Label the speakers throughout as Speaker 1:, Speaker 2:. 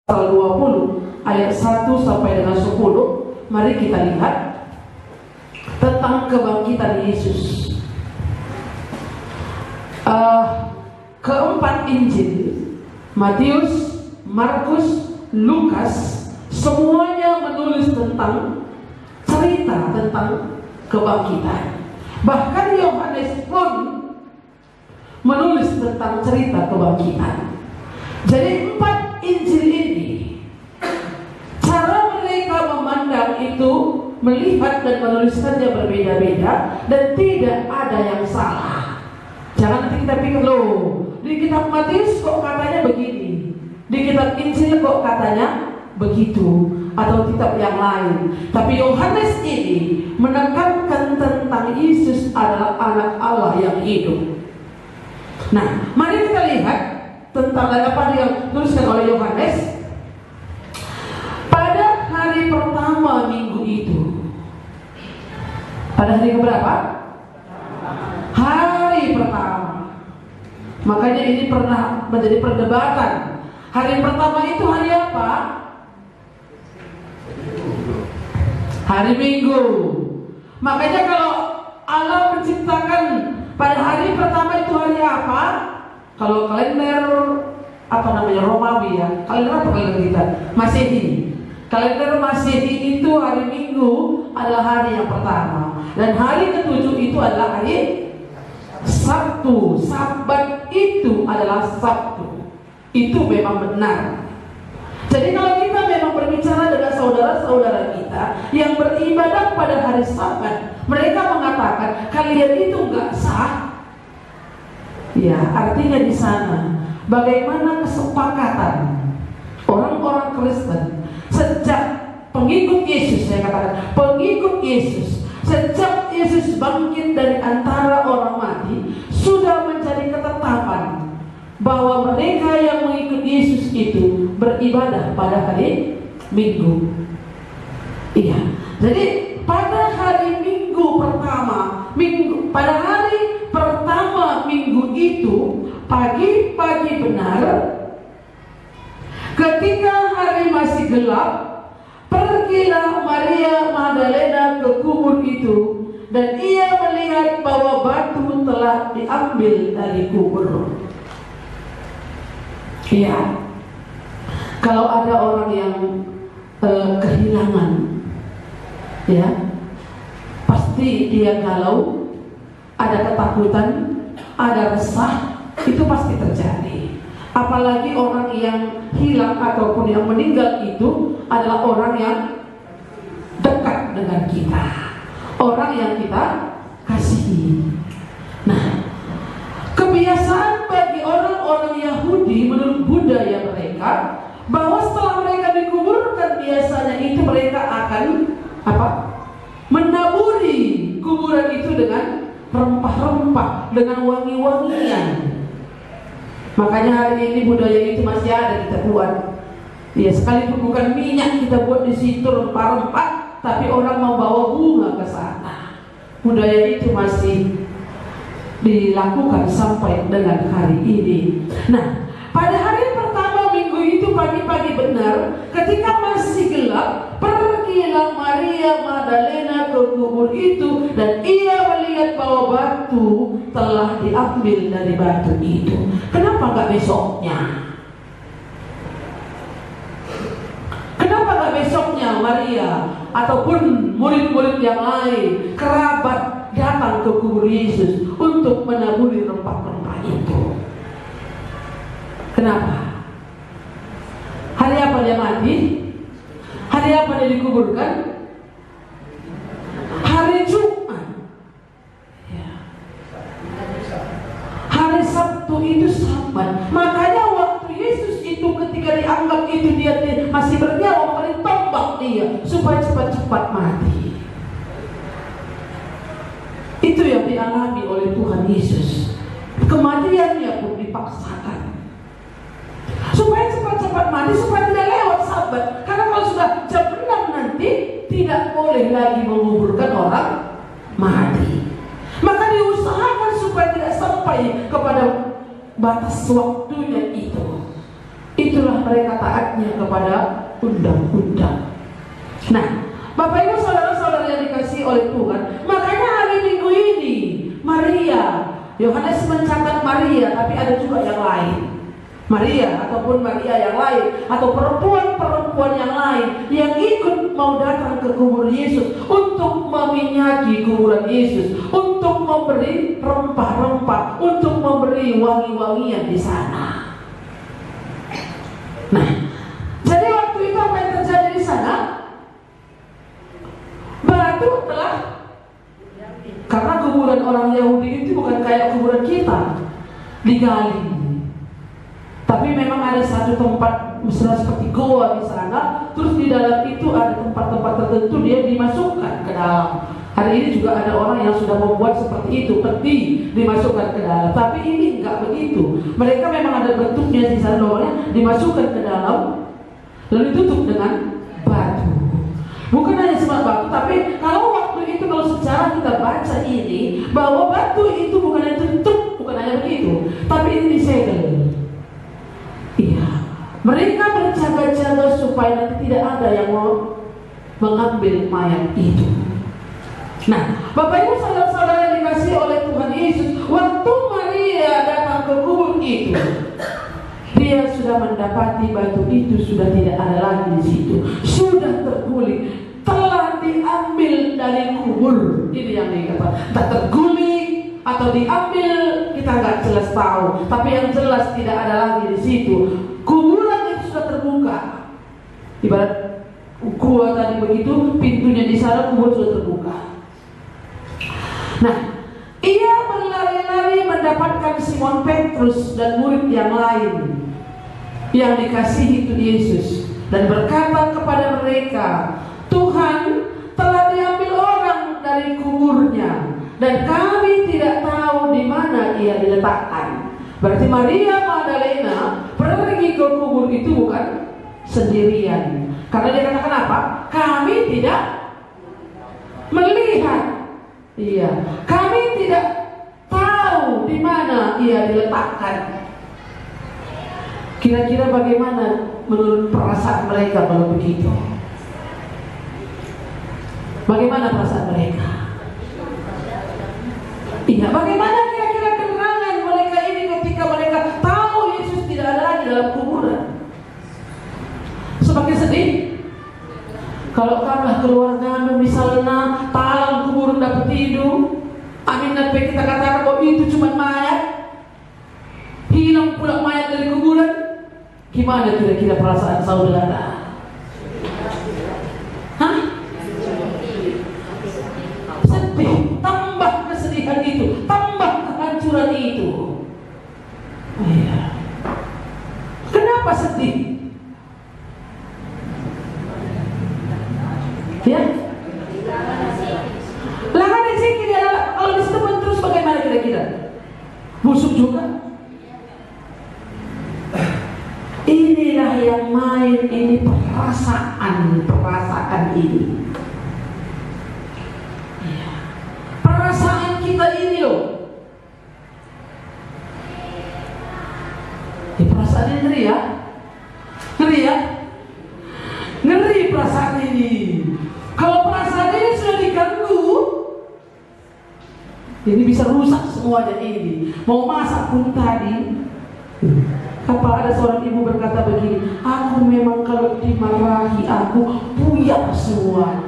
Speaker 1: pasal 20 ayat 1 sampai dengan 10, mari kita lihat tentang kebangkitan Yesus. Keempat Injil, Matius, Markus, Lukas, semuanya menulis tentang cerita tentang kebangkitan. Bahkan Yohanes pun menulis tentang cerita kebangkitan. Jadi empat Injil ini, cara mereka memandang itu, melihat dan menuliskannya berbeda-beda, dan tidak ada yang salah. Jangan nanti kita pikir, loh, di kitab Matius kok katanya begini, di kitab Injil kok katanya begitu, atau kitab yang lain. Tapi Yohanes ini menekankan tentang Yesus adalah anak Allah yang hidup. Nah, mari kita lihat tentang apa yang dituliskan oleh Yohanes. Pada hari pertama minggu itu, pada hari keberapa? Hari pertama. Makanya ini pernah menjadi perdebatan. Hari pertama itu hari apa? Hari Minggu. Makanya kalau Allah menciptakan pada hari pertama itu hari apa? Kalau kalender Romawi ya, kalender apa kalender kita? Masehi. Kalender Masehi itu hari Minggu adalah hari yang pertama, dan hari ketujuh itu adalah hari Sabtu. Sabat itu adalah Sabtu. Itu memang benar. Jadi kalau kita memang berbicara dengan saudara-saudara kita yang beribadah pada hari Sabat, mereka mengatakan kalian itu nggak sah. Ya, artinya di sana bagaimana kesepakatan orang-orang Kristen sejak pengikut Yesus, saya katakan pengikut Yesus, sejak Yesus bangkit dari antara orang mati, sudah menjadi ketetapan bahwa mereka yang mengikut Yesus itu beribadah pada hari Minggu. Iya. Jadi pada hari Minggu pertama, pada hari pertama Minggu itu, pagi-pagi benar, ketika hari masih gelap, pergilah Maria Magdalena ke kubur itu, dan ia melihat bahwa batu telah diambil dari kubur. Iya. Kalau ada orang yang kehilangan, ya, pasti dia galau, ada ketakutan, ada resah, itu pasti terjadi. Apalagi orang yang hilang ataupun yang meninggal itu adalah orang yang dekat dengan kita, orang yang kita kasihi. Nah, kebiasaan bagi orang-orang Yahudi menurut budaya mereka, bahwa setelah mereka dikuburkan, biasanya itu mereka akan menaburi kuburan itu dengan rempah-rempah, dengan wangi-wangian. Makanya hari ini budaya itu masih ada kita buat. Ya, sekalipun bukan minyak kita buat di situ rempah-rempah, tapi orang membawa bunga ke sana. Budaya itu masih dilakukan sampai dengan hari ini. Nah, pada hari pertama minggu itu pagi-pagi benar, ketika masih gelap, pergilah Maria Magdalena ke kubur itu, dan ia melihat bahwa batu telah diambil dari batu itu. Kenapa gak besoknya? Kenapa gak besoknya Maria ataupun murid-murid yang lain, kerabat, datang ke kubur Yesus untuk menaburi rempah-rempah itu? Kenapa? Hari apa dia mati? Hari apa dia dikuburkan? Hari Jumat. Ya. Hari Sabtu itu Sabat. Makanya waktu Yesus itu ketika dianggap itu dia masih bernyawa, maka ditombak dia supaya cepat-cepat mati. Itu yang dialami oleh Tuhan Yesus. Kematiannya pun dipaksakan supaya cepat-cepat mati, supaya tidak lewat Sabat. Karena kalau sudah jam 6 nanti tidak boleh lagi menguburkan orang mati. Maka diusahakan supaya tidak sampai kepada batas waktunya itu. Itulah mereka taatnya kepada undang-undang. Nah, Bapak Ibu saudara-saudara yang dikasihi oleh Tuhan, makanya hari Minggu ini Maria, Yohanes mencatat Maria, tapi ada juga yang lain. Maria ataupun Maria yang lain, atau perempuan-perempuan yang lain yang ikut mau datang ke kubur Yesus untuk meminyaki kuburan Yesus, untuk memberi rempah-rempah, untuk memberi wangi-wangian di sana. Nah, jadi waktu itu apa yang terjadi di sana? Batu telah, karena kuburan orang Yahudi itu bukan kayak kuburan kita digali. Tapi memang ada satu tempat misalnya seperti goa di sana, terus di dalam itu ada tempat-tempat tertentu dia dimasukkan ke dalam. Hari ini juga ada orang yang sudah membuat seperti itu, peti dimasukkan ke dalam. Tapi ini enggak begitu. Mereka memang ada bentuknya di sana, namanya dimasukkan ke dalam, lalu ditutup dengan batu. Bukan hanya cuma batu, tapi kalau waktu itu, kalau secara kita baca ini, bahwa batu itu bukan hanya tutup, bukan hanya begitu, tapi ini disegel. Iya, mereka berjaga-jaga supaya nanti tidak ada yang mau mengambil mayat itu. Nah, Bapak Ibu saudara-saudara yang dikasihi oleh Tuhan Yesus, waktu Maria datang ke kubur itu, dia sudah mendapati batu itu sudah tidak ada lagi di situ, sudah terguling, telah diambil dari kubur. Ini yang dikatakan, tak terguling atau diambil, kita nggak jelas tahu. Tapi yang jelas tidak ada lagi di situ. Kuburan itu sudah terbuka. Ibarat gua tadi begitu, pintunya di sana, kubur sudah terbuka. Nah, ia berlari-lari mendapatkan Simon Petrus dan murid yang lain yang dikasihi itu Yesus, dan berkata kepada mereka, Tuhan, telah diambil orang dari kuburnya, dan kami tidak tahu di mana ia diletakkan. Berarti Maria Magdalena pergi ke kubur itu bukan sendirian, karena dia katakan apa? Kami tidak melihat. Iya, kami tidak tahu di mana ia diletakkan. Kira-kira bagaimana menurut perasaan mereka kalau begitu? Bagaimana perasaan mereka? Iya, bagaimana kira-kira keterangan mereka ini ketika mereka tahu Yesus tidak ada lagi dalam kuburan? Semakin sedih. Kalau kamu keluarga misalnya talang kuburan dapat tidur, amin nanti kita katakan bahwa itu cuma mayat, hilang pula mayat dari kuburan, gimana kira-kira perasaan saudara? Hah? Sedih, tambah kesedihan itu, tambah kehancuran itu. Iya. Kenapa sedih? Ya, lahan rezeki adalah kalau disetepan terus bagaimana kira-kira? Busuk juga. Inilah yang main ini perasaan ini. Ya. Perasaan kita ini loh. Perasaan ini ngeri ya, ngeri ya, ngeri perasaan ini. Kalau perasaan ini sudah diganggu, ini bisa rusak semuanya ini. Mau masak pun tadi, apa ada seorang ibu berkata begini, aku memang kalau dimarahi aku buyar semua,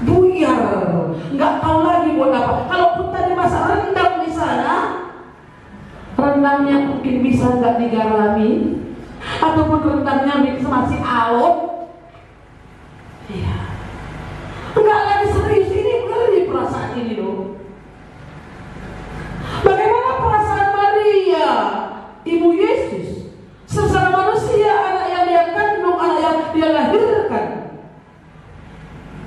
Speaker 1: buyar, nggak tahu lagi buat apa. Kalau pun tadi masak rendang di sana, rendangnya mungkin bisa nggak digarami, ataupun rendangnya masih alot. Iya. Enggak lagi serius, ini ngeri perasaan ini loh. Bagaimana perasaan Maria, ibu Yesus, secara manusia, anak yang dia kandung, anak yang dia lahirkan,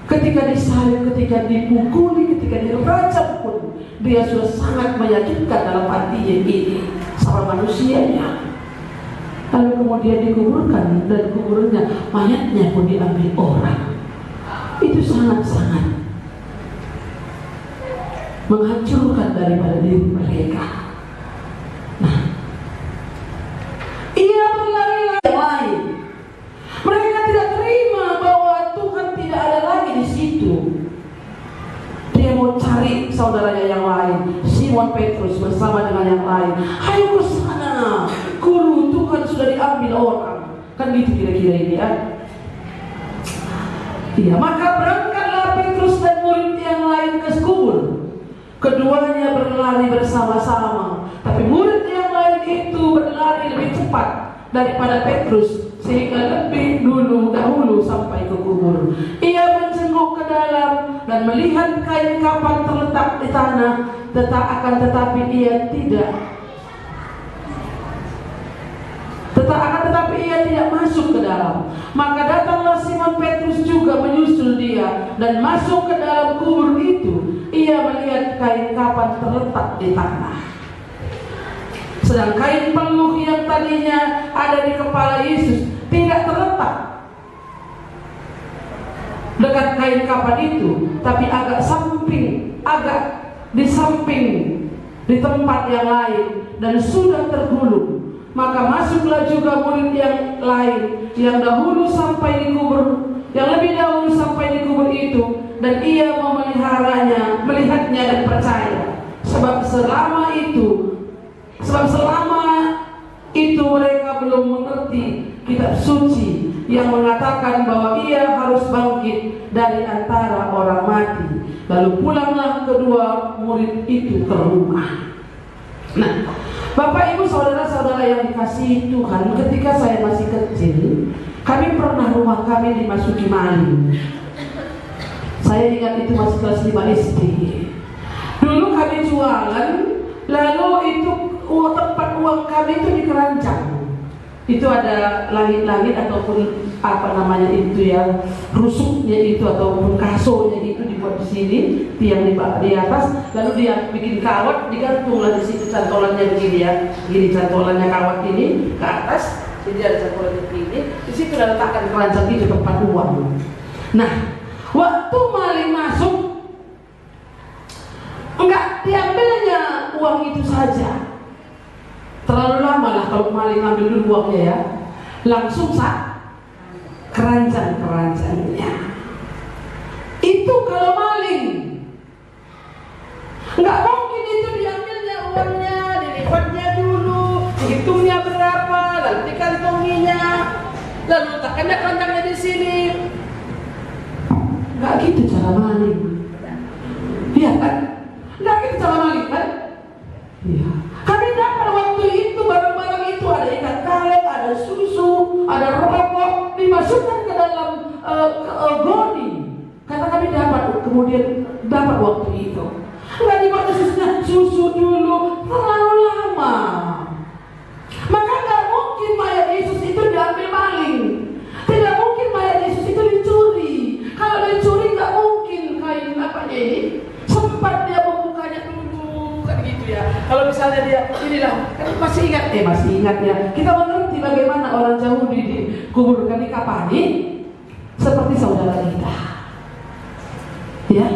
Speaker 1: ketika disalib, ketika dipukuli, ketika dirajam pun, dia sudah sangat meyakinkan dalam hatinya ini sama manusianya. Lalu kemudian dikuburkan, dan kuburnya mayatnya pun diambil orang. Itu sangat-sangat menghancurkan daripada diri mereka. Nah, ia berlari saudaranya yang lain, Simon Petrus bersama dengan yang lain, ayo ke sana, guru, Tuhan sudah diambil orang. Kan gitu kira-kira ini ya. Iya, maka berangkatlah Petrus dan murid yang lain ke kubur. Keduanya berlari bersama-sama, tapi murid yang lain itu berlari lebih cepat daripada Petrus, sehingga lebih dahulu sampai ke kubur. Ia menjenguk ke dalam dan melihat kain kafan terletak di tanah, tetapi ia tidak masuk ke dalam. Maka datanglah Simon Petrus juga menyusul dia dan masuk ke dalam kubur itu. Ia melihat kain kafan terletak di tanah, sedang kain peluh yang tadinya ada di kepala Yesus tidak terletak dekat kain kafan itu, tapi agak di samping di tempat yang lain dan sudah tergulung. Maka masuklah juga murid yang lain yang lebih dahulu sampai di kubur itu, dan ia melihatnya dan percaya. Sebab selama itu mereka belum mengerti kitab suci yang mengatakan bahwa ia harus bangkit dari antara orang mati. Lalu pulanglah kedua murid itu ke rumah. Nah, Bapak Ibu saudara-saudara yang dikasihi Tuhan, ketika saya masih kecil, kami pernah rumah kami dimasuki maling. Saya ingat itu masih kelas 5 SD. Dulu kami jualan, lalu itu tempat uang kami itu di keranjang. Itu ada langit-langit ataupun apa namanya itu ya, rusuknya itu ataupun kasonya itu dibuat di sini, tiang di atas, lalu dia bikin kawat, digantunglah di situ cantolannya begini ya, gini cantolannya kawat ini ke atas, jadi ada cantolannya begini, di situ letakkan keranjang itu tempat uang. Nah, waktu maling masuk, enggak diambilnya uang itu saja. Terlalu lama lah kalau maling ambil dulu uangnya ya, langsung keranjang-keranjangnya. Itu kalau maling, nggak mungkin itu diambilnya uangnya, dilipatnya dulu, dihitungnya berapa, lalu dikantonginya, lalu letakkannya keranjangnya di sini. Nggak gitu cara maling, iya kan? Nggak gitu cara maling kan? Iya. Kami dapat waktu itu barang-barang itu, ada ikan kaleng, ada susu, ada rokok, dimasukkan ke dalam goni. Karena kami kemudian dapat waktu itu. Enggak dibuat susu dulu, terlalu lama. Maka nggak mungkin mayat Yesus itu diambil maling. Tidak mungkin mayat Yesus itu dicuri. Kalau dicuri nggak mungkin kain apanya ini sempat dia membukanya dulu kan gitu ya. Kalau misalnya dia inilah kan masih ingat ya. Kita mengerti bagaimana orang Yahudi dikuburkan di kapani seperti saudara kita. Ya,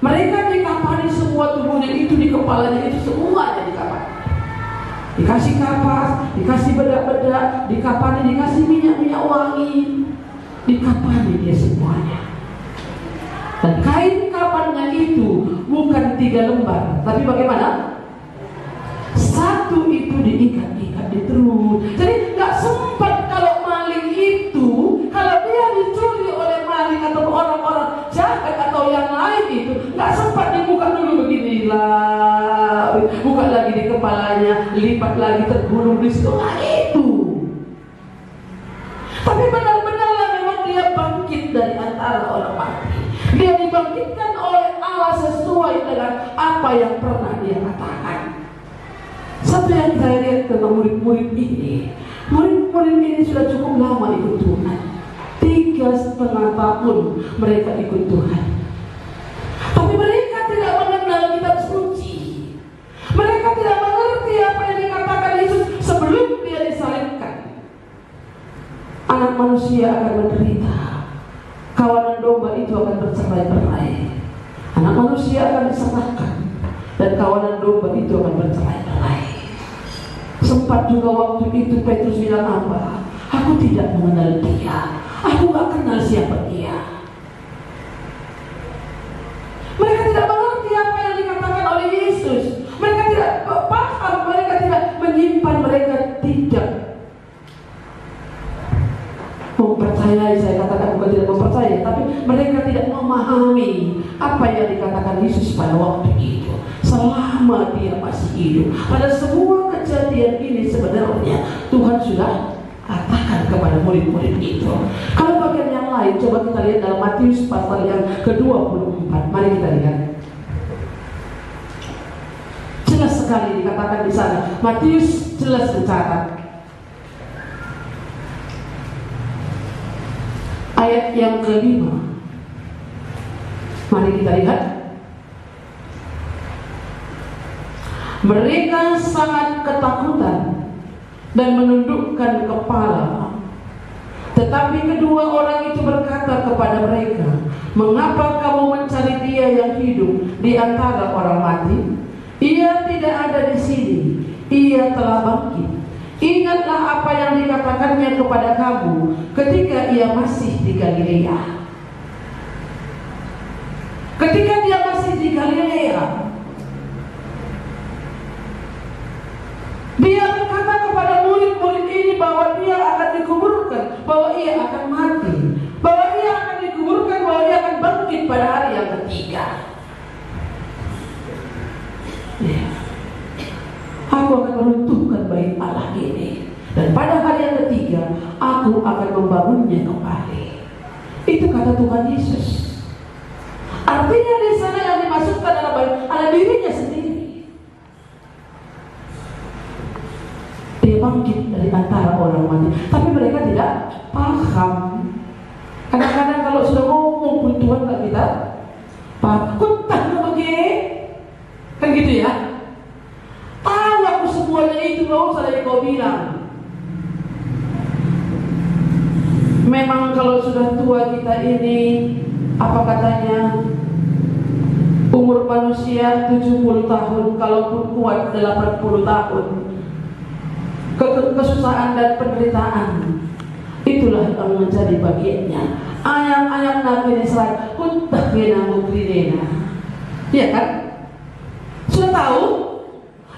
Speaker 1: mereka dikapani semua tubuhnya itu, di kepalanya itu semuanya dikapani. Dikasih kapas, dikasih bedak-bedak, dikapani, dikasih minyak wangi, dikapani dia semuanya. Dan kain kapannya itu bukan 3 lembar, tapi bagaimana? Satu itu diikat-ikat diterus. Jadi nggak sempat kalau maling itu, kalau dia dicuri oleh maling atau orang-orang jahat atau yang lain itu, nggak sempat dibuka dulu beginilah, buka lagi di kepalanya, lipat lagi tergulung di situ, nggak itu. Tapi benar-benarlah memang dia bangkit dari antara orang mati. Dia dibangkitkan oleh Allah sesuai dengan apa yang pernah dia katakan. Satu yang saya lihat tentang murid-murid ini, murid-murid ini sudah cukup lama ikut Tuhan. 3,5 tahun mereka ikut Tuhan. Tapi mereka tidak mengenal kitab suci. Mereka tidak mengerti apa yang dikatakan Yesus sebelum dia disalibkan. Anak manusia akan menderita. Kawanan domba itu akan bercerai-berai. Anak manusia akan diserahkan, dan kawanan domba itu akan bercerai-berai. Sempat juga waktu itu Petrus bilang apa? Aku tidak mengenal dia. Aku gak kenal siapa dia. Mereka tidak mengerti apa yang dikatakan mempercayai, saya katakan bukan tidak mempercayai, tapi mereka tidak memahami apa yang dikatakan Yesus pada waktu itu. Selama dia masih hidup, pada semua kejadian ini sebenarnya Tuhan sudah katakan kepada murid-murid itu. Kalau bagian yang lain, coba kita lihat dalam Matius pasal yang ke-24. Mari kita lihat. Jelas sekali dikatakan di sana. Matius jelas mencatat. Ayat yang ke-5. Mari kita lihat. Mereka sangat ketakutan dan menundukkan kepala. Tetapi kedua orang itu berkata kepada mereka, "Mengapa kamu mencari Dia yang hidup di antara orang mati? Ia tidak ada di sini. Ia telah bangkit. Ingatlah apa yang dikatakannya kepada kamu ketika Ia masih di Galilea." Ketika Dia masih di Galilea, Dia berkata kepada murid-murid ini bahwa Dia akan dikuburkan, bahwa Ia akan mati, bahwa Ia akan dikuburkan, bahwa Ia akan bangkit pada hari yang ketiga. Ya. Aku akan meruntuhkan bait Allah ini, dan pada hari yang ketiga aku akan membangunnya kembali. Itu kata Tuhan Yesus. Artinya di sana yang dimasukkan adalah dirinya sendiri. Dia bangkit dari antara orang mati. Tapi mereka tidak paham. Kadang-kadang kalau sudah ngomong Tuhan tak kita paham. Kuntah begini, kan gitu ya. Tahu aku semuanya itu, gak usah lagi kau bilang. Memang kalau sudah tua kita ini, apa katanya, umur manusia 70 tahun, kalaupun kuat 80 tahun. Kesusahan dan penderitaan itulah yang menjadi bagiannya. Ayam-ayam Nabi Israel kuntah gena mukrinena. Iya kan? Sudah tahu?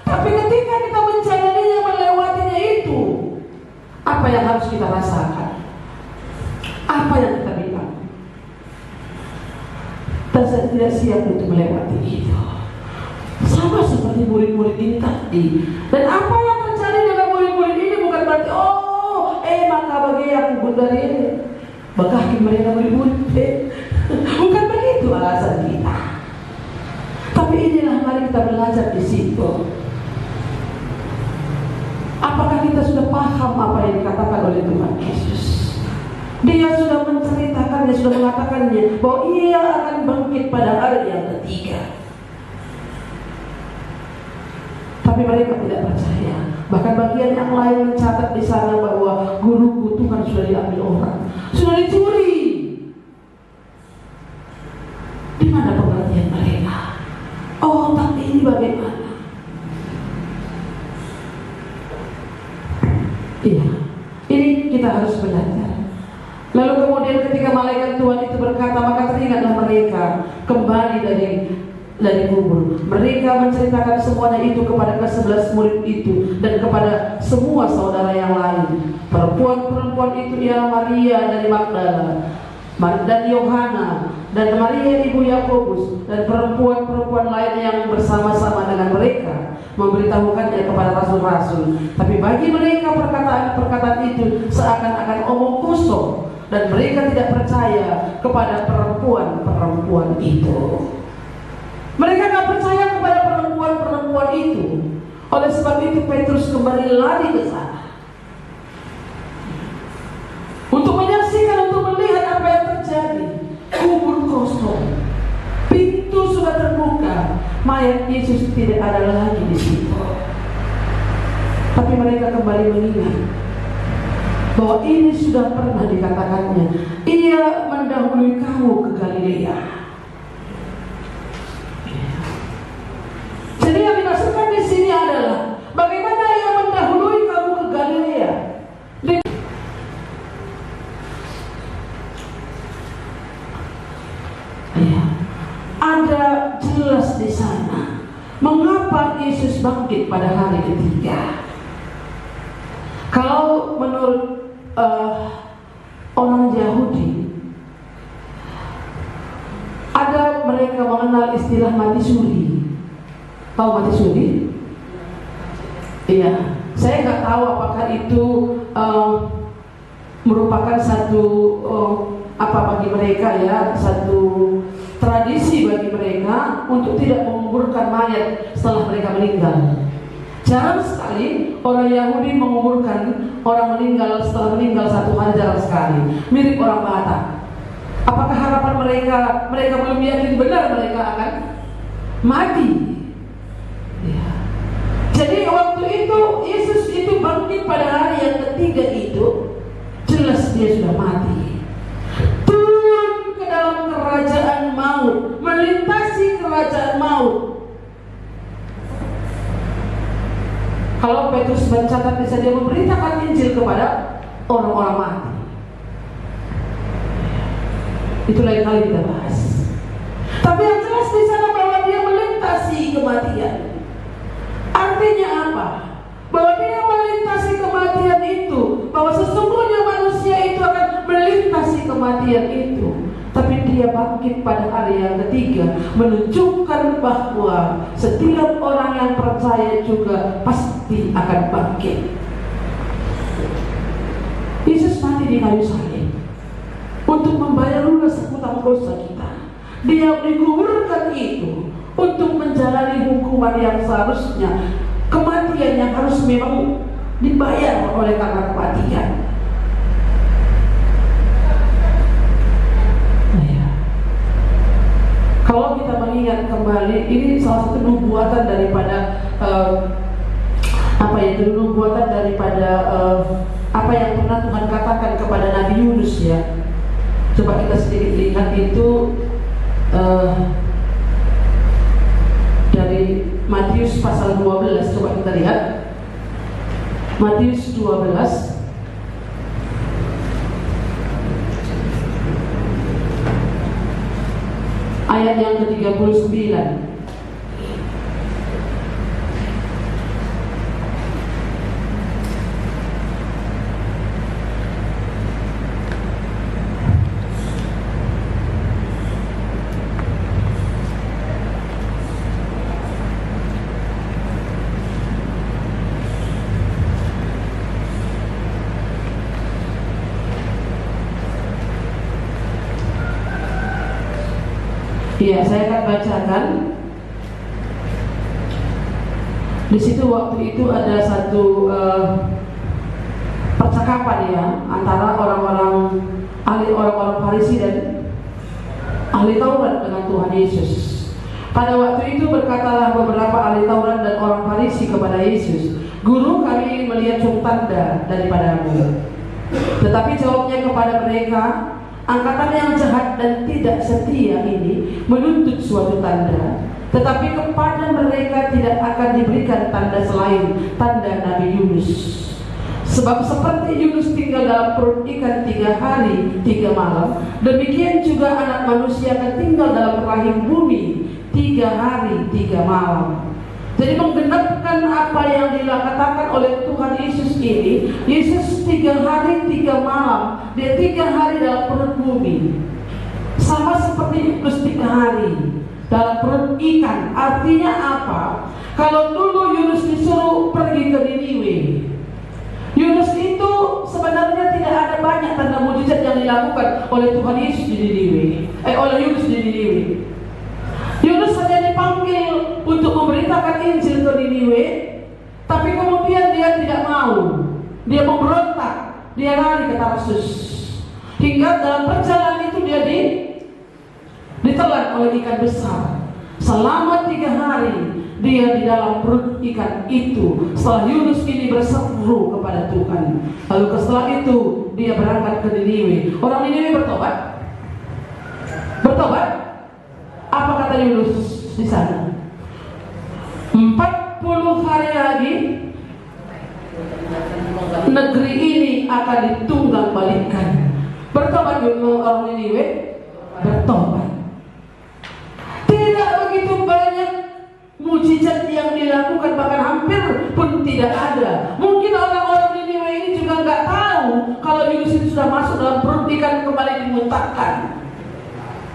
Speaker 1: Tapi ketika kita menjalaninya, melewatinya itu, apa yang harus kita rasakan? Apa yang kita bilang? Dan saya tidak siap untuk melewati itu. Sama seperti murid-murid ini tadi. Dan apa yang terjadi dengan murid-murid ini bukan berarti maka bagi aku bunda ini bagaimana mereka murid-murid. Bukan begitu alasan kita. Tapi inilah mari kita belajar di situ. Apakah kita sudah paham apa yang dikatakan oleh Tuhan Yesus? Dia sudah menceritakannya, sudah mengatakannya bahwa Ia akan bangkit pada hari yang ketiga. Tapi mereka tidak percaya. Bahkan bagian yang lain mencatat di sana bahwa guru Tuhan sudah diambil orang, sudah dicuri. Di mana pengertian mereka? Oh, tapi ini bagaimana? Iya, ini kita harus belajar. Lalu kemudian ketika malaikat Tuhan itu berkata, maka teringatlah mereka kembali dari kubur. Mereka menceritakan semuanya itu kepada ke-11 murid itu dan kepada semua saudara yang lain. Perempuan-perempuan itu ialah Maria dari Magdala, dan Yohana, dan Maria ibu Yakobus, dan perempuan-perempuan lain yang bersama-sama dengan mereka memberitahukannya kepada rasul-rasul. Tapi bagi mereka perkataan-perkataan itu seakan-akan omong kosong, dan mereka tidak percaya kepada perempuan-perempuan itu. Mereka tidak percaya kepada perempuan-perempuan itu. Oleh sebab itu Petrus kembali lari ke sana untuk menyaksikan, untuk melihat apa yang terjadi. Kubur kosong, pintu sudah terbuka, mayat Yesus tidak ada lagi di situ. Tapi mereka kembali mengingat bahwa ini sudah pernah dikatakannya, Ia mendahului kamu ke Galilea. Jadi yang dimaksudkan di sini adalah bagaimana Ia mendahului kamu ke Galilea. Ada jelas di sana mengapa Yesus bangkit pada hari ketiga. Kalau menurut orang Yahudi, ada mereka mengenal istilah mati suri. Tahu mati suri? Iya, saya nggak tahu apakah itu merupakan satu apa bagi mereka ya, satu tradisi bagi mereka untuk tidak menguburkan mayat setelah mereka meninggal. Jarang sekali orang Yahudi menguburkan orang meninggal setelah meninggal 1 hari, jarang sekali. Mirip orang Batak. Apakah harapan mereka belum yakin benar mereka akan mati? Ya. Jadi waktu itu Yesus itu bangkit pada hari yang ketiga itu, jelas dia sudah mati. Turun ke dalam kerajaan maut, melintasi kerajaan maut. Kalau Petrus mencatat bisa dia memberitakan Injil kepada orang-orang mati. Itu lain kali kita bahas. Tapi yang jelas di sana bahwa dia melintasi kematian. Artinya apa? Bahwa dia melintasi kematian itu, bahwa sesungguhnya manusia itu akan melintasi kematian itu. Tapi dia bangkit pada hari yang ketiga, menunjukkan bahwa setiap orang yang percaya juga pasti akan bangkit. Yesus mati di kayu salib untuk membayar lunas hutang dosa kita. Dia dikuburkan itu untuk menjalani hukuman yang seharusnya, kematian yang harus memang dibayar oleh karena kematian. Kalau kita mengingat kembali, ini salah satu nubuatan daripada nubuatan daripada apa yang pernah Tuhan katakan kepada Nabi Yunus ya. Coba kita sedikit lihat itu dari Matius pasal 12. Coba kita lihat Matius 12 ayat yang ke-39. Ya, saya akan bacakan. Di situ waktu itu ada satu percakapan ya antara orang-orang Farisi dan ahli Taurat dengan Tuhan Yesus. Pada waktu itu berkatalah beberapa ahli Taurat dan orang Farisi kepada Yesus, "Guru, kami ingin melihat suatu tanda daripadamu." Tetapi jawabnya kepada mereka, "Angkatan yang jahat dan tidak setia ini menuntut suatu tanda, tetapi kepada mereka tidak akan diberikan tanda selain tanda Nabi Yunus. Sebab seperti Yunus tinggal dalam perut ikan 3 hari 3 malam, demikian juga anak manusia akan tinggal dalam rahim bumi 3 hari 3 malam." Jadi menggenapkan apa yang dikatakan oleh Tuhan Yesus ini, Yesus 3 hari 3 malam, dia 3 hari dalam perut bumi. Sama seperti Yunus 3 hari dalam perut ikan. Artinya apa? Kalau dulu Yunus disuruh pergi ke Niniwe, Yunus itu sebenarnya tidak ada banyak tanda mujizat yang dilakukan oleh Tuhan Yesus di Niniwe, oleh Yunus di Niniwe. Yunus hanya dipanggil untuk memberitakan Injil ke Niniwe, tapi kemudian dia tidak mau. Dia memberontak, dia lari ke Tarsus. Hingga dalam perjalanan itu dia ditelan oleh ikan besar. Selama 3 hari dia di dalam perut ikan itu. Setelah Yunus ini berseru kepada Tuhan, lalu setelah itu dia berangkat ke Niniwe. Orang Niniwe bertobat. Apa kata Yunus di sana? 40 hari lagi negeri ini akan ditunggang balikan. Bertobat orang Niniwe, bertobat. Tidak begitu banyak mujizat yang dilakukan, bahkan hampir pun tidak ada. Mungkin orang-orang Niniwe ini juga nggak tahu kalau Yunus itu sudah masuk dalam perut dimuntahkan.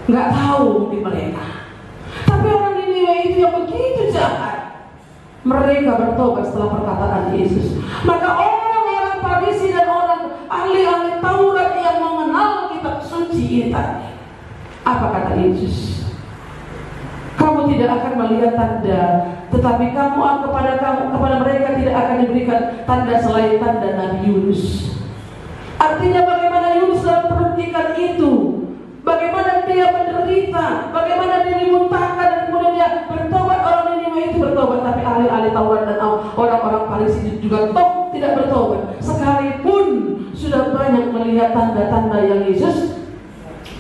Speaker 1: Nggak tahu di mereka. Tapi orang Niniwe itu yang begitu jahat, mereka bertobat setelah perkataan Yesus. Maka orang-orang Farisi dan orang ahli-ahli Taurat yang mengenal kitab suci ini tadi, apa kata Yesus? Kamu tidak akan melihat tanda, tetapi kepada mereka tidak akan diberikan tanda selain tanda Nabi Yunus. Artinya bagaimana Yunus dalam perut ikan itu, bagaimana dia menderita, bagaimana dia dimuntahkan, dan kemudian dia bertobat. Orang Niniwe itu bertobat, tapi ahli-ahli Taurat dan orang-orang Farisi juga tidak bertobat, sekalipun sudah banyak melihat tanda-tanda yang Yesus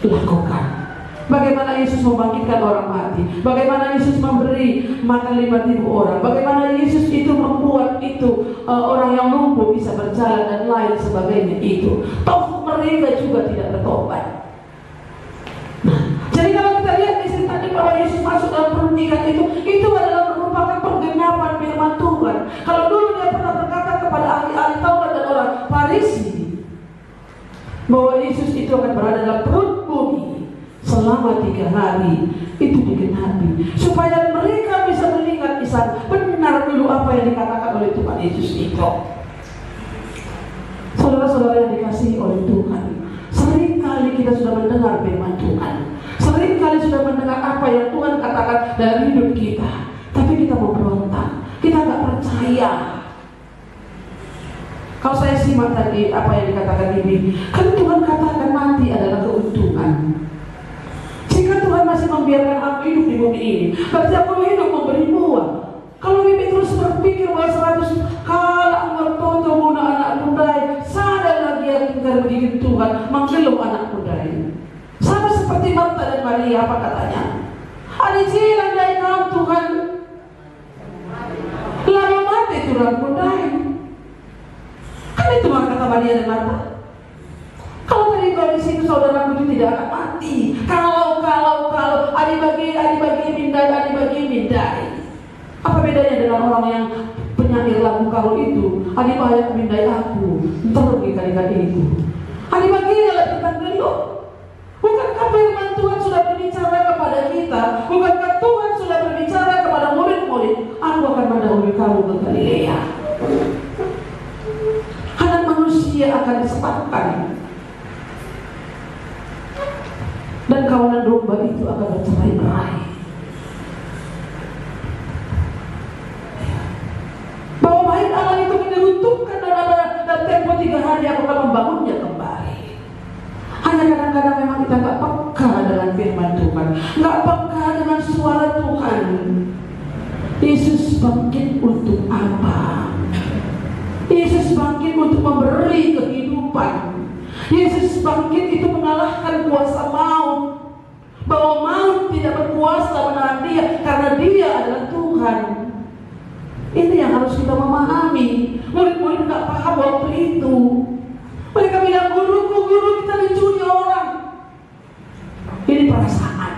Speaker 1: lakukan. Bagaimana Yesus membangkitkan orang mati, bagaimana Yesus memberi makan 5.000 orang, bagaimana Yesus itu membuat itu orang yang lumpuh bisa berjalan dan lain sebagainya itu. Toh mereka juga tidak bertobat. Jadi kalau kita lihat di sini tadi bahwa Yesus masuk dalam perut ikan itu adalah merupakan penggenapan firman Tuhan. Kalau dulu dia pernah berkata kepada ahli-ahli Taurat dan orang Farisi bahwa Yesus itu akan berada dalam perut bumi selama 3 hari, itu digenapi supaya mereka bisa melihat di sana benar dulu apa yang dikatakan oleh Tuhan Yesus itu. Saudara-saudara yang dikasihi oleh Tuhan, seringkali kita sudah mendengar firman Tuhan, seringkali sudah mendengar apa yang Tuhan katakan dalam hidup kita, tapi kita memberontak, kita nggak percaya. Kalau saya simak tadi apa yang dikatakan ini, kan Tuhan katakan mati adalah keuntungan. Jika Tuhan masih membiarkan aku hidup di bumi ini, berarti aku hidup memberi buah. Kalau bibi terus berpikir bahwa 100 kala mertoto muna anak mudai, sadar lagi yang tinggal begini Tuhan menggelung anak mudai. Sama seperti Marta dan Maria, apa katanya? Ada jiran dari kaum Tuhan, lama mati Tuhan mudai. Kan itu kata Maria dan Marta. Kalau tadi kau di situ saudaraku itu tidak akan mati. Kalau adi bagi mindai. Apa bedanya dengan orang yang penyair lagu kau itu? Adi banyak mindai aku, terus kali-kali itu. Adi bagi adalah tentang gelap. Bukankah firman Tuhan sudah berbicara kepada kita? Bukankah Tuhan sudah berbicara kepada murid-murid? Aku akan mendahului kamu ke Galilea. Anak manusia akan disempatkan, dan kawanan domba itu akan bercerai-berai. Bahwa bait Allah itu diruntuhkan dalam tempo 3 hari, aku akan membangunnya kembali. Hanya kadang-kadang memang kita nggak peka dengan firman Tuhan, nggak peka dengan suara Tuhan. Yesus bangkit untuk apa? Yesus bangkit untuk memberi kehidupan. Yesus bangkit itu mengalahkan kuasa maut. Bahwa maut tidak berkuasa menahan dia, karena dia adalah Tuhan. Ini yang harus kita memahami. Murid-murid gak paham waktu itu. Mereka bilang, guru kita dicuri orang. Ini perasaan,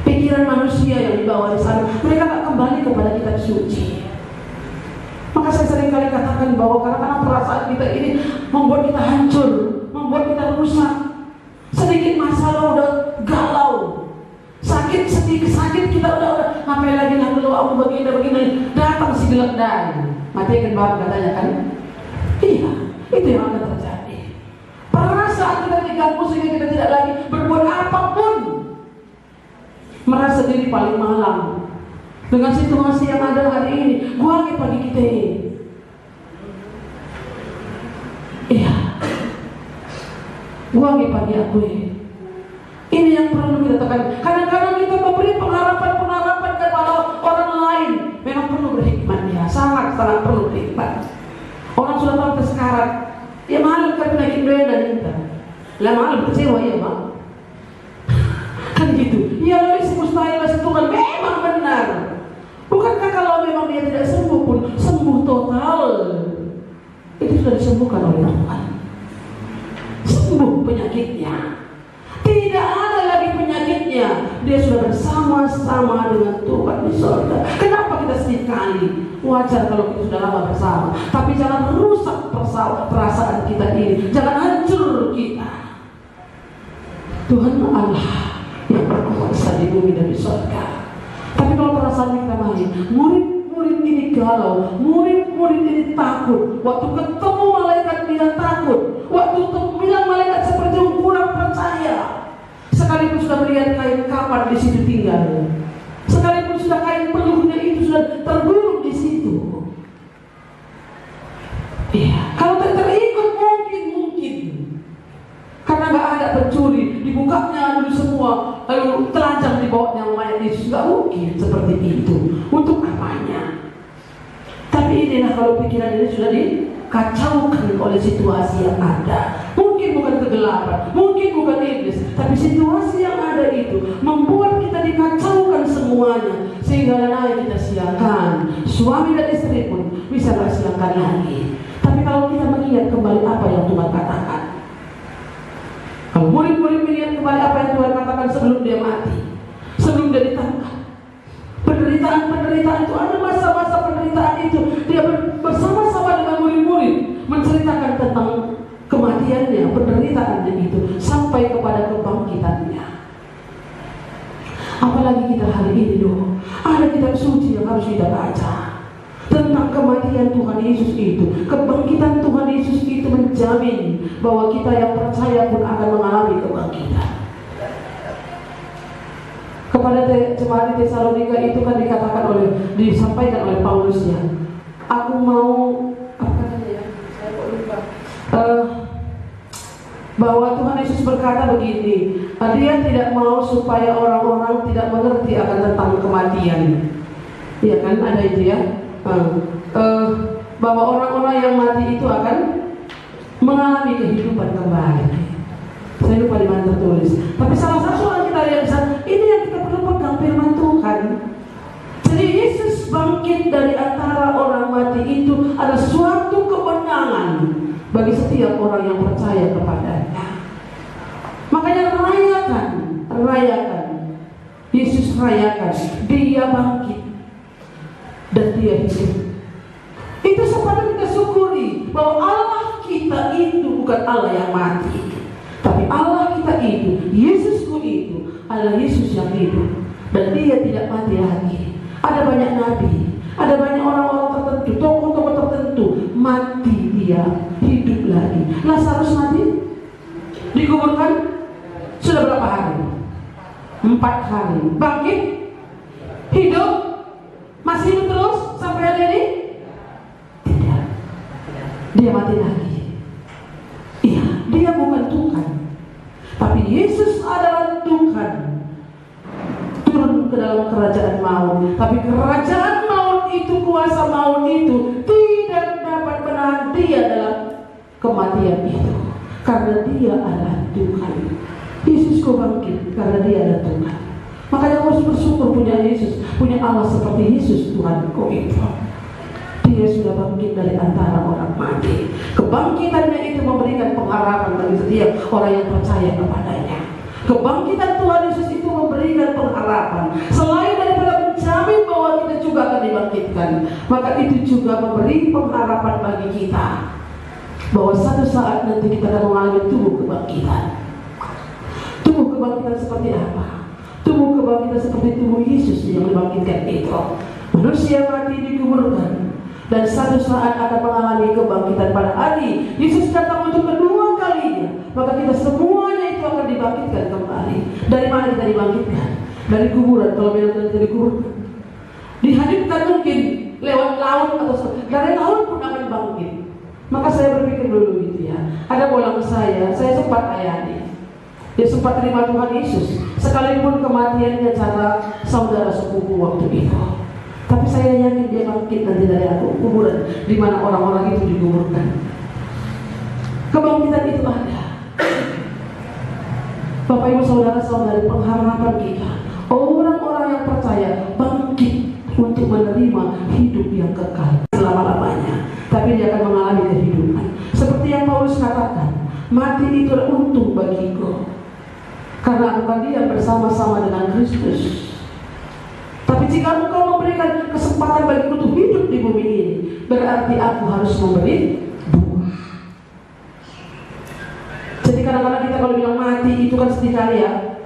Speaker 1: pikiran manusia yang dibawa di sana. Mereka gak kembali kepada kitab suci. Maka saya sering kali katakan bahwa kadang-kadang perasaan kita ini membuat kita hancur, membuat kita rusak. Sedikit masalah udah galau, sakit kita udah ngapain lagi lah kalau aku begini, datang si geledai, matikan baru katanya kan. Iya, itu yang akan terjadi. Perasaan kita diganggu sehingga kita tidak lagi berbuat apapun, merasa diri paling malang dengan situasi yang ada hari ini. Gua lagi pagi kita ini. Iya, gua lagi pagi aku ini. Ini yang perlu kita tekan. Kadang-kadang kita memberi pengharapan kepada orang lain. Memang perlu berhikmat ya, sangat perlu berhikmat. Orang sudah tahu sekarat, ya mahal kan naikin beda kita. Lah mahal kecewa ya bang. Kan gitu. Ya lebih mustahil Tuhan memang benar. Bukankah kalau memang dia tidak sembuh pun sembuh total, itu sudah disembuhkan oleh Tuhan. Sembuh penyakitnya, tidak ada lagi penyakitnya. Dia sudah bersama-sama dengan Tuhan di surga. Kenapa kita sedih kali? Wajar kalau kita sudah lama bersama, tapi jangan rusak perasaan kita ini. Jangan hancur kita. Tuhan Allah yang berkuasa di bumi dan di surga. Tapi kalau perasaan kita main, murid-murid ini galau, murid-murid ini takut. Waktu ketemu malaikat dia takut. Waktu bilang malaikat seperti kurang percaya. Sekalipun sudah melihat kain kapan di situ tinggal, sekalipun sudah kain peluhnya itu sudah tergulung di situ. Iya, kalau terikut mungkin. Karena nggak ada pencuri, dibukanya dulu semua, lalu telanjang dibawanya mayat Yesus, nggak mungkin seperti itu. Untuk apanya? Tapi inilah kalau pikiran ini sudah dikacaukan oleh situasi yang ada. Mungkin bukan kegelapan, mungkin bukan iblis, tapi situasi yang ada itu membuat kita dikacaukan semuanya, sehingga lain kita siangkan. Suami dan istri pun bisa nggak siangkan lagi. Tapi kalau kita mengingat kembali apa yang Tuhan katakan, kalau murid-murid mengingat kembali apa yang Tuhan katakan sebelum dia mati, sebelum dia ditangkap, penderitaan itu, ada masa-masa penderitaan itu, dia bersama-sama dengan murid-murid menceritakan tentang kematiannya, penderitaannya itu, sampai kepada kebangkitannya. Apalagi kita hari ini dong, ada kitab suci yang harus kita baca tentang kematian Tuhan Yesus itu. Kebangkitan Tuhan Yesus itu menjamin bahwa kita yang percaya pun akan mengalami kebangkitan. Kepada jemaat di Tesalonika itu kan disampaikan oleh Paulus ya, aku mau apa katanya ya, saya kok lupa, bahwa Tuhan Yesus berkata begini, dia tidak mau supaya orang-orang tidak mengerti akan tentang kematian. Iya kan, ada itu ya, bahwa orang-orang yang mati itu akan mengalami kehidupan kembali. Saya lupa di mana tertulis. Tapi salah satu Alkitab yang bisa, ini yang kita perlu pegang firman Tuhan. Jadi Yesus bangkit dari antara orang mati itu adalah suatu kemenangan bagi setiap orang yang percaya kepadanya. Makanya rayakan. Yesus rayakan, dia bangkit dan dia hidup. Itu sepatutnya kita syukuri bahwa Allah kita itu bukan Allah yang mati, tapi Allah kita itu, Yesusku itu adalah Yesus yang hidup, dan dia tidak mati lagi. Ada banyak nabi, ada banyak orang-orang tertentu, tokoh-tokoh tertentu mati, dia hidup lagi. Lazarus mati, dikuburkan sudah berapa hari? 4 hari. Bangkit, hidup, masih hidup terus sampai hari ini? Tidak, dia mati lagi. Iya, dia bukan Tuhan, tapi Yesus adalah Tuhan. Turun ke dalam kerajaan maut, tapi kerajaan maut itu, kuasa maut itu tidak dapat menahan dia dalam kematian itu, karena dia adalah Tuhan. Yesus kau bangkit karena dia adalah Tuhan. Makanya harus bersyukur punya Yesus, punya Allah seperti Yesus Tuhan kau itu. Dia sudah bangkit dari antara orang mati. Kebangkitannya itu memberikan pengharapan bagi setiap orang yang percaya kepadanya. Kebangkitan Tuhan Yesus itu memberikan pengharapan. Selain daripada menjamin bahwa kita juga akan dibangkitkan, maka itu juga memberi pengharapan bagi kita bahwa satu saat nanti kita akan mengalami tubuh kebangkitan. Tubuh kebangkitan seperti apa? Tubuh kebangkitan seperti tubuh Yesus yang dibangkitkan itu. Manusia mati dikuburkan, dan satu saat akan mengalami kebangkitan pada hari Yesus datang untuk kedua kalinya. Maka kita semuanya itu akan dibangkitkan kembali. Dari mana kita dibangkitkan? Dari kuburan. Kalau memang kita dikuburkan, dihidupkan mungkin lewat laut atau dari laut pun akan bangkit. Maka saya berpikir dulu gitu ya, ada bolang saya sempat ayani. Dia sempat terima Tuhan Yesus, sekalipun kematiannya cara saudara sepupu waktu itu. Tapi saya yakin dia bangkit nanti dari kuburan di mana orang-orang itu dikuburkan. Kebangkitan itu ada. Bapak Ibu saudara-saudari, pengharapan kita, orang-orang yang percaya bangkit untuk menerima hidup yang kekal selama-lamanya. Tapi dia akan mengalami kehidupan. Seperti yang Paulus katakan, mati itu untung bagiku, karena aku dia bersama-sama dengan Kristus. Tapi jika engkau memberikan kesempatan bagiku untuk hidup di bumi ini, berarti aku harus memberi buah. Jadi Jadi kadang-kadang kita kalau bilang mati itu kan sedih kali ya.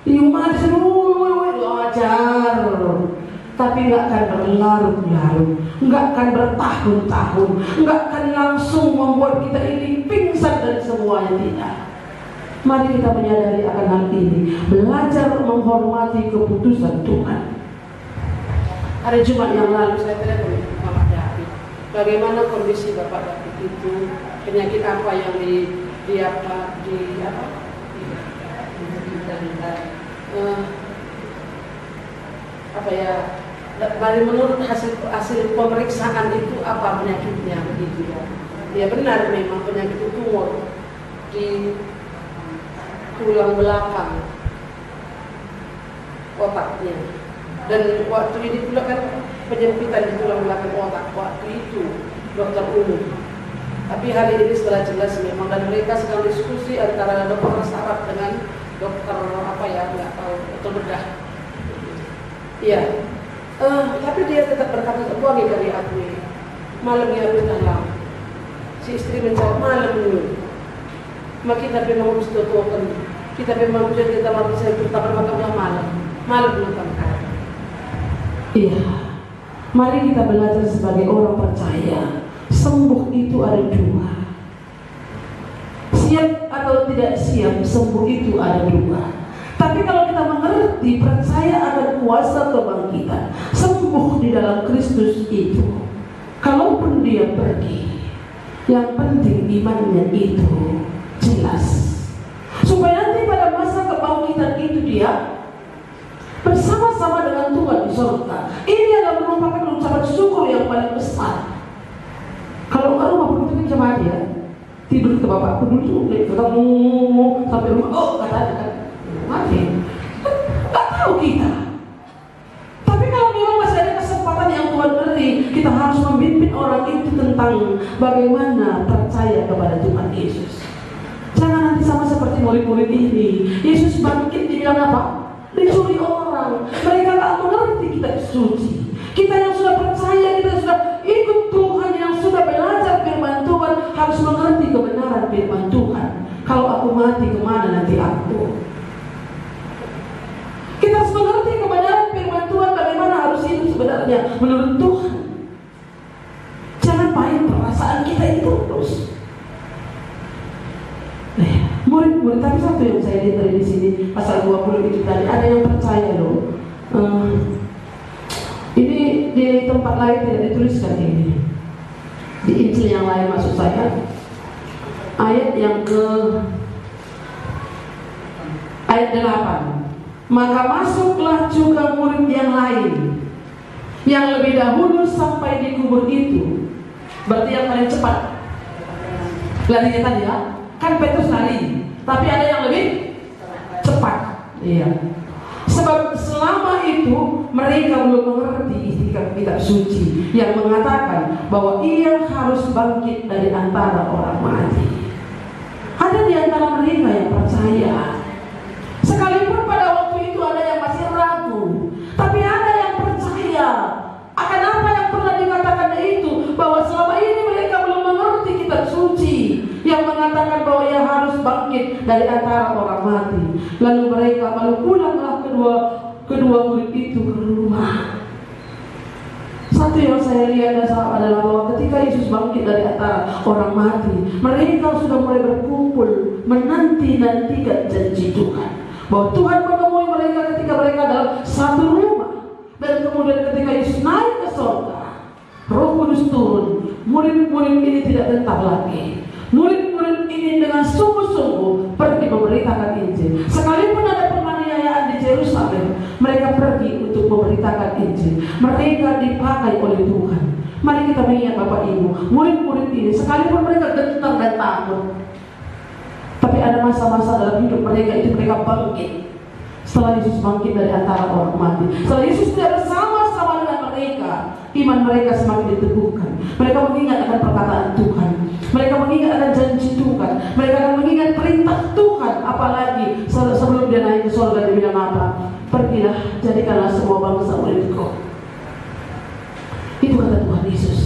Speaker 1: Mati seluruh wajar. Tapi nggak akan berlarut-larut, nggak akan bertahun-tahun, nggak akan langsung membuat kita ini pingsan dari semuanya, tidak. Mari kita menyadari akan hal ini, belajar menghormati keputusan Tuhan. Hari Jumat yang lalu saya telepon Bapak David. Bagaimana kondisi Bapak David itu? Penyakit apa yang Bagi menurut hasil pemeriksaan itu apa penyakitnya begitu ya? Ya benar, memang penyakit itu tumor di tulang belakang otaknya. Dan waktu ini pula kan penyempitan di tulang belakang otak waktu itu dokter umum. Tapi hari ini setelah jelas memang, dan mereka sedang diskusi antara dokter saraf dengan dokter dokter bedah. Iya. Tapi dia tetap berkata, buangi dari aku ini. Malam dia berdalam. Si istri mencari malam ini. Maka kita memang harus tutupan. Kita memang bisa kita mati saya terutama makamnya malam. Malam belum tangkap. Iya. Mari kita belajar sebagai orang percaya. Sembuh itu ada dua. Siap atau tidak siap, sembuh itu ada dua. Tapi kalau kita mengerti, percaya akan kuasa kebangkitan, sembuh di dalam Kristus itu, kalaupun dia pergi, yang penting imannya itu jelas, supaya nanti pada masa kebangkitan itu dia bersama-sama dengan Tuhan di surga. Ini adalah merupakan ucapan syukur yang paling besar. Kalau orang mau begitu kan sama dia tidur ke bapakku dulu, ketemu sampai rumah, katanya kan mati. Gak tahu kita. Tapi kalau memang masih ada kesempatan yang Tuhan beri, kita harus memimpin orang itu tentang bagaimana percaya kepada Tuhan Yesus. Jangan nanti sama seperti murid-murid ini. Yesus bangkit dibilang apa? Dicuri orang. Mereka tak mengerti kita suci. Kita yang sudah percaya, kita sudah ikut Tuhan, yang sudah belajar firman Tuhan, harus mengerti kebenaran firman Tuhan. Kalau aku mati, kemana nanti aku? Kita harus mengerti kebenaran firman Tuhan, bagaimana harus hidup sebenarnya menurut Tuhan. Jangan main perasaan kita itu terus. Murid-murid, tapi satu yang saya lihat dari di sini pasal 20 itu tadi, ada yang percaya loh. Ini di tempat lain tidak dituliskan ini. Di Injil yang lain maksud saya. Ayat 8. Maka masuklah juga murid yang lain, yang lebih dahulu sampai di kubur itu. Berarti yang paling cepat larinya tadi ya. Kan Petrus lari, tapi ada yang lebih cepat. Iya. Sebab selama itu mereka belum mengerti istilah kitab suci yang mengatakan bahwa ia harus bangkit dari antara orang mati. Ada di antara mereka yang percaya. Sekalipun pada waktu itu ada yang masih ragu, tapi ada yang percaya akan apa yang pernah dikatakannya itu, bahwa selama ini mereka belum mengerti kitab suci yang mengatakan bahwa ia harus bangkit dari antara orang mati. Lalu pulanglah kedua murid itu ke rumah. Satu yang saya lihat adalah bahwa ketika Yesus bangkit dari antara orang mati, mereka sudah mulai berkumpul menanti-nantikan janji Tuhan, bahwa Tuhan menemui mereka ketika mereka dalam satu rumah. Dan kemudian ketika Yesus naik ke surga, Roh Kudus turun. Murid-murid ini tidak gentar lagi. Murid-murid ini dengan sungguh-sungguh pergi memberitakan Injil. Sekalipun ada penganiayaan di Yerusalem, mereka pergi untuk memberitakan Injil. Mereka dipakai oleh Tuhan. Mari kita mengingat Bapak Ibu, murid-murid ini sekalipun mereka gentar dan takut, tapi ada masa-masa dalam hidup mereka itu mereka bangkit. Setelah Yesus bangkit dari antara orang mati, setelah Yesus tidak bersama-sama dengan mereka, iman mereka semakin diteguhkan. Mereka mengingat akan perkataan Tuhan, mereka mengingat akan janji Tuhan, mereka akan mengingat perintah Tuhan. Apalagi sebelum dia naik ke surga, dia bilang apa? Pergilah, jadikanlah semua bangsa muridku. Itu kata Tuhan Yesus.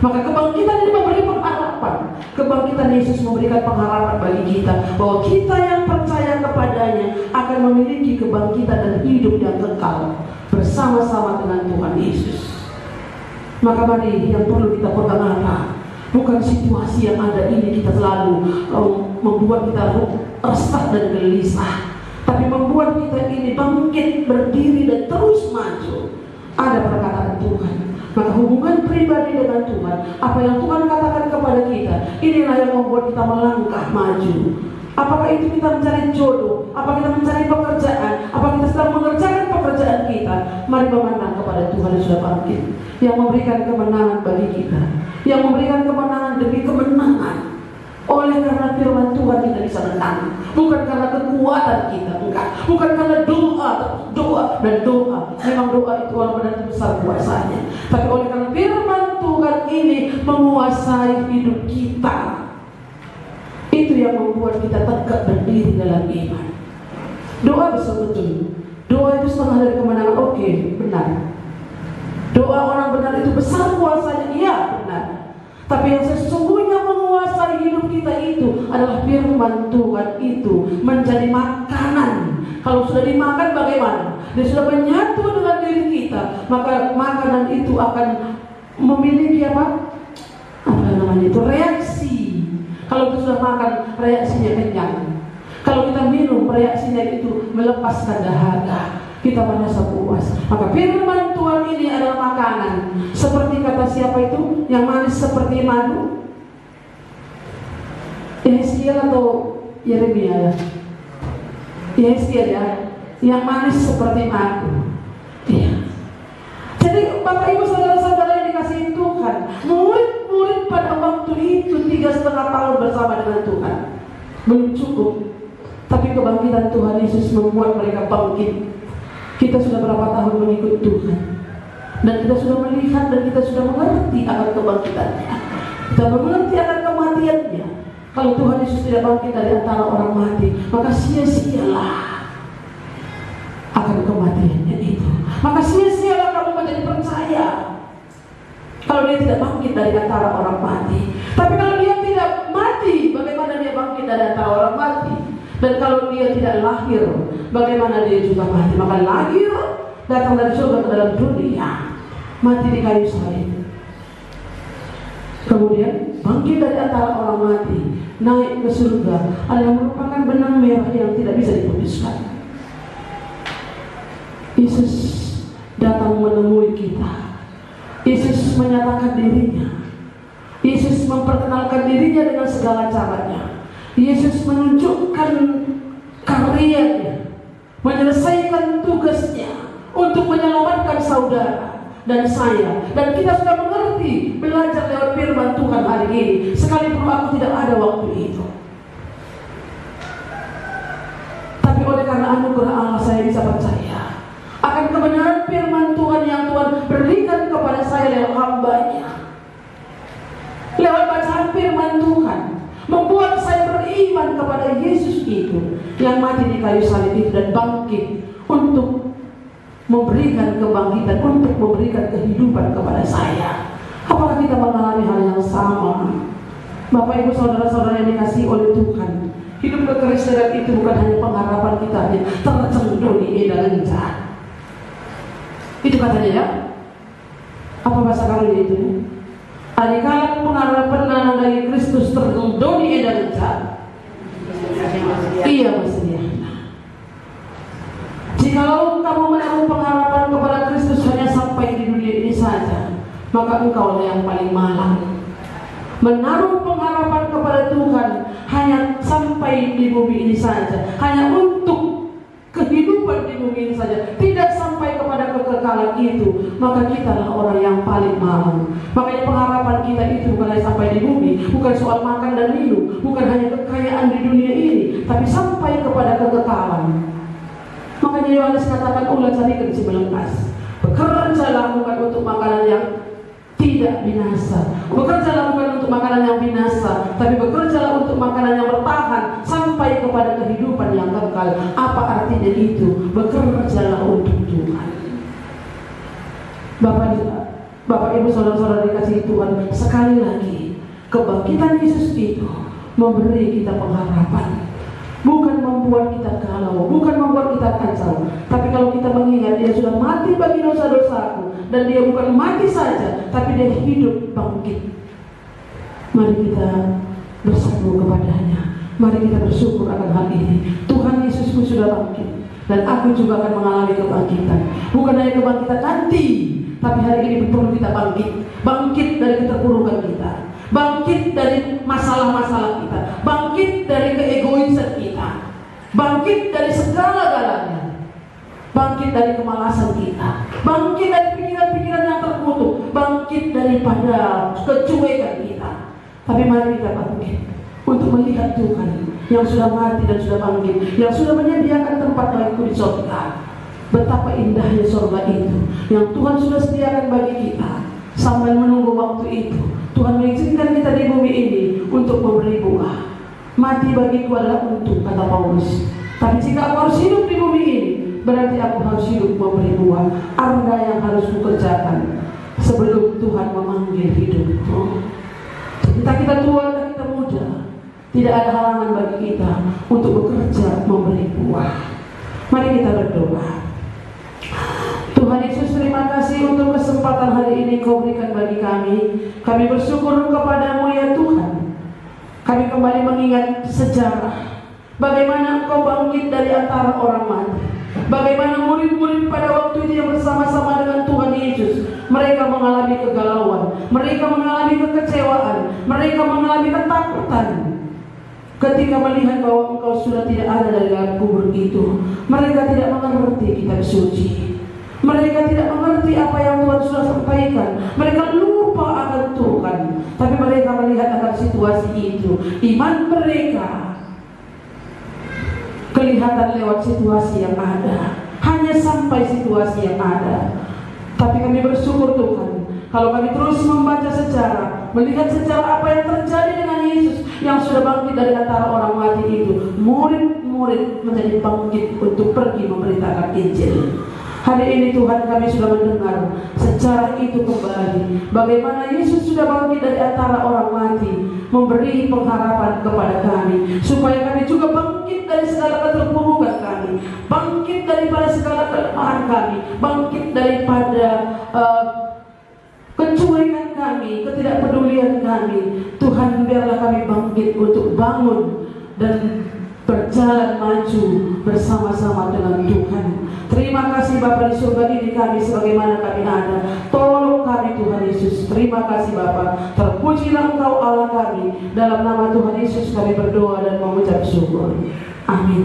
Speaker 1: Maka kebangkitan ini memberi pengharapan Kebangkitan Yesus memberikan pengharapan bagi kita bahwa kita yang percaya kepadanya akan memiliki kebangkitan dan hidup yang kekal bersama-sama dengan Tuhan Yesus. Maka mari yang perlu kita pegang apa? Bukan situasi yang ada ini kita selalu membuat kita resah dan gelisah, tapi membuat kita ini bangkit, berdiri dan terus maju. Ada perkataan Tuhan. Maka hubungan pribadi dengan Tuhan, apa yang Tuhan katakan kepada kita, inilah yang membuat kita melangkah maju. Apakah itu kita mencari jodoh, apa kita mencari pekerjaan, apa kita sedang mengerjakan pekerjaan kita, mari memandang kepada Tuhan yang sudah bangkit, yang memberikan kemenangan bagi kita, yang memberikan kemenangan demi kemenangan. Oleh karena firman Tuhan kita bisa menang, bukan karena kekuatan kita, enggak, bukan karena doa. Memang doa itu walaupun benar besar kuasanya, tapi oleh karena firman Tuhan ini menguasai hidup kita, itu yang membuat kita tegak berdiri dalam iman. Doa bisa betul, doa itu setengah dari kemenangan. Oke, benar. Doa orang benar itu besar kuasanya, iya benar. Tapi yang sesungguhnya menguasai hidup kita itu adalah firman Tuhan itu menjadi makanan. Kalau sudah dimakan bagaimana? Dia sudah menyatu dengan diri kita, maka makanan itu akan memiliki apa namanya itu, reaksi. Kalau kita sudah makan, reaksinya kenyang. Kalau kita minum, reaksinya itu melepaskan dahaga, kita merasa puas. Maka firman Tuhan ini adalah makanan. Seperti kata siapa itu? Yang manis seperti madu? Yeskiel atau Yeremia? Yeskiel ya. Yang manis seperti madu. Iya. Jadi Bapak Ibu saudara-saudara yang dikasihi Tuhan, murid-murid pada waktu itu 3,5 tahun bersama dengan Tuhan belum cukup, tapi kebangkitan Tuhan Yesus membuat mereka bangkit. Kita sudah berapa tahun mengikut Tuhan, dan kita sudah melihat dan kita sudah mengerti akan kebangkitannya. Kita mengerti akan kematiannya. Kalau Tuhan Yesus tidak bangkit dari antara orang mati, maka sia-sialah akan kematiannya itu. Maka sia-sialah kamu menjadi percaya kalau dia tidak bangkit dari antara orang mati. Tapi kalau dia tidak mati, bagaimana dia bangkit dari antara orang mati? Dan kalau dia tidak lahir, bagaimana dia juga mati? Maka lahir, datang dari surga ke dalam dunia, mati di kayu salib, kemudian bangkit dari antara orang mati, naik ke surga, adalah merupakan benang merah yang tidak bisa diputuskan. Yesus datang menemui kita. Yesus menyatakan dirinya. Yesus memperkenalkan dirinya dengan segala caranya. Yesus menunjukkan karyanya, menyelesaikan tugasnya untuk menyelamatkan saudara dan saya. Dan kita sudah mengerti, belajar lewat firman Tuhan hari ini, sekalipun aku tidak ada waktu itu. Tapi oleh karena anugerah Allah, saya bisa percaya akan kebenaran firman Tuhan yang Tuhan berikan kepada saya lewat hamba-Nya. Lewat bacaan firman Tuhan membuat saya beriman kepada Yesus itu yang mati di kayu salib itu dan bangkit untuk memberikan kebangkitan, untuk memberikan kehidupan kepada saya. Apakah kita mengalami hal yang sama? Bapak Ibu saudara-saudara yang dikasihi oleh Tuhan, hidup kekristenan itu bukan hanya pengharapan kita yang tercendung di eda rencah. Itu katanya ya. Apa bahasa kamu itu? Adikala pengharapan dari Kristus tercendung di eda rencah. Iya maksudnya. Jikalau kamu menaruh pengharapan kepada Kristus hanya sampai di dunia ini saja, maka engkau yang paling malang. Menaruh pengharapan kepada Tuhan hanya sampai di bumi ini saja, hanya untuk kehidupan di bumi ini saja, tidak sampai kepada kekekalan itu, maka kitalah orang yang paling malang. Makanya pengharapan kita itu bukan hanya sampai di bumi, bukan soal makan dan minum, bukan hanya kekayaan di dunia ini, tapi sampai kepada kekekalan. Makanya Yohanes katakan ulas hari ke-19, bekerjalah bukan untuk makanan yang tidak binasa, bekerjalah bukan untuk makanan yang binasa, tapi bekerjalah untuk makanan yang bertahan sampai kepada kehidupan yang kekal. Apa artinya itu? Bekerjalah untuk Tuhan. Bapak Ibu saudara-saudara dikasihi Tuhan, sekali lagi Kebangkitan Yesus itu memberi kita pengharapan, bukan membuat kita galau, bukan membuat kita kacau. Tapi kalau kita mengingat dia sudah mati bagi dosa-dosaku, dan dia bukan mati saja, tapi dia hidup bangkit. Mari kita bersatu kepadanya. Mari kita bersyukur akan hal ini. Tuhan Yesusku sudah bangkit, dan aku juga akan mengalami kebangkitan. Bukan hanya kebangkitan nanti, tapi hari ini perlu kita bangkit. Bangkit dari keterpurukan kita, bangkit dari masalah-masalah kita, bangkit dari keegoisan kita, bangkit dari segala-galanya, bangkit dari kemalasan kita, bangkit dari pikiran-pikiran yang terkutuk, bangkit daripada kecuekan kita. Tapi mari kita bangkit untuk melihat Tuhan yang sudah mati dan sudah bangkit, yang sudah menyediakan tempat bagiku di surga. Betapa indahnya surga itu yang Tuhan sudah sediakan bagi kita. Sambil menunggu waktu itu, Tuhan mengizinkan kita di bumi ini untuk memberi buah. Mati bagiku adalah untung, kata Paulus. Tapi jika aku harus hidup di bumi ini, berarti aku harus hidup memberi buah. Ada yang harus kukerjakan sebelum Tuhan memanggil hidupku. Entah kita tua, entah kita muda, tidak ada halangan bagi kita untuk bekerja memberi buah. Mari kita berdoa. Tuhan Yesus, terima kasih untuk kesempatan hari ini Kau berikan bagi kami. Kami bersyukur kepada-Mu ya Tuhan. Kami kembali mengingat sejarah bagaimana Engkau bangkit dari antara orang mati. Bagaimana murid-murid pada waktu itu yang bersama-sama dengan Tuhan Yesus, mereka mengalami kegalauan, mereka mengalami kekecewaan, mereka mengalami ketakutan ketika melihat bahwa Engkau sudah tidak ada dari dalam kubur itu. Mereka tidak mengerti kitab suci, mereka tidak mengerti apa yang Tuhan sudah sampaikan. Mereka lupa akan Tuhan, tapi mereka melihat akan situasi itu. Iman mereka kelihatan lewat situasi yang ada, hanya sampai situasi yang ada. Tapi kami bersyukur Tuhan, kalau kami terus membaca sejarah, melihat sejarah apa yang terjadi dengan Yesus yang sudah bangkit dari antara orang mati itu, murid-murid menjadi bangkit untuk pergi memberitakan Injil. Hari ini Tuhan, kami sudah mendengar sejarah itu kembali, bagaimana Yesus sudah bangkit dari antara orang mati, memberi pengharapan kepada kami, supaya kami juga bangkit dari segala keterpurukan kami, bangkit daripada segala kelemahan kami, bangkit daripada kecuekan kami, ketidakpedulian kami. Tuhan, biarlah kami bangkit untuk bangun dan berjalan maju bersama-sama dengan Tuhan. Terima kasih Bapa di surga ini kami sebagaimana kami ada. Tolong kami Tuhan Yesus. Terima kasih Bapa. Terpujilah Engkau Allah kami. Dalam nama Tuhan Yesus kami berdoa dan mengucap syukur. Amin.